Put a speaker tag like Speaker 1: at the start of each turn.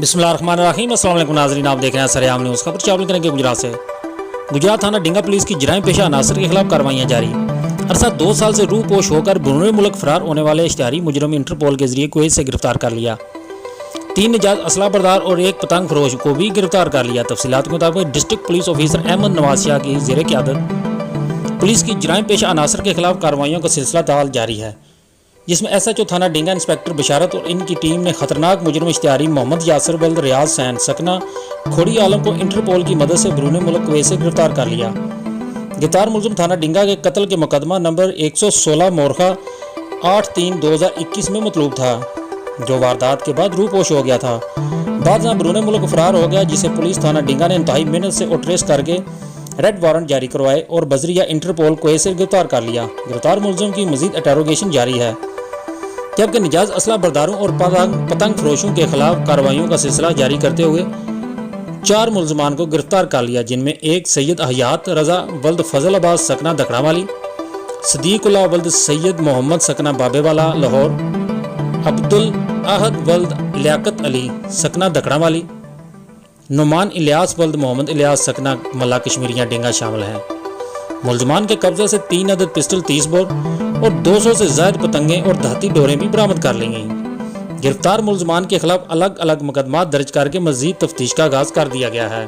Speaker 1: बिस्मिल्लाहिर्रहमानिर्रहीम। अस्सलाम वालेकुम नाज़रीन, आप देख रहे हैं सरेआम न्यूज़। खबर चावल करेंगे गुजरात से। गुजरात थाना डिंगा पुलिस की जराइम पेशा अनासर के खिलाफ कार्रवाइयाँ जारी। अरसा 2 साल से रूपोश होकर बरूने मुल्क फरार होने वाले इश्तिहारी मुजरम इंटरपोल के जरिए कुवैत से गिरफ्तार कर लिया। 3 नाजायज असला बरदार और 1 पतंग फरोश को भी गिरफ्तार कर लिया। तफसीलात के मुताबिक district police officer Ahmed Nawaz Shah की ज़ेर क़यादत पुलिस की जराइम पेशा अनासर के खिलाफ कार्रवाइयों का सिलसिला ताल जारी है, जिसमें SHO थाना डिंगा इंस्पेक्टर बशारत और इनकी टीम ने खतरनाक मुजरम इश्तिहारी मोहम्मद यासर वल्द रियाज सैन सकना खोड़ी आलम को इंटरपोल की मदद से बरूने मुल्क कुवैत से गिरफ्तार कर लिया। गिरफ्तार मुलजिम थाना डिंगा के कत्ल के मुकदमा नंबर 116 मोरखा 8/3/2021 में मतलूब था, जो वारदात के बाद रूपोश हो गया था। बाद में बरूने मुल्क फरार हो गया, जिसे पुलिस थाना डिंगा ने इंतहाई मेहनत से ट्रेस करके रेड वारंट जारी करवाए और बजरिया इंटरपोल कुवैत से गिरफ्तार कर लिया। गिरफ्तार मुलजिम की मजीद इंटेरोगेशन जारी है, जबकि निजायज असला बरदारों और पतंग फरोशों के खिलाफ कार्रवाइयों का सिलसिला जारी करते हुए 4 मुलजमान को गिरफ्तार कर लिया, जिनमें एक सैयद हयात रजा वल्द फजल अब्बास सकना दखड़ा वाली, सदीकुल्लाह वल्द सैयद मोहम्मद सकना बाबेवाला लाहौर, अब्दुल अहद वल्द लियाकत अली सकना दखड़ा वाली, नुमान इलियास वल्द मोहम्मद इलियास सकना मल्ला कश्मीरिया डिंगा शामिल हैं। मुलजमान के कब्जे से 3 अदद पिस्टल 30 बोर और 200 से ज़ायद पतंगें और धाती डोरें भी बरामद कर ली गईं। गिरफ्तार मुलजमान के खिलाफ अलग अलग मुकदमा दर्ज करके मजीद तफ्तीश का आगाज़ कर दिया गया है।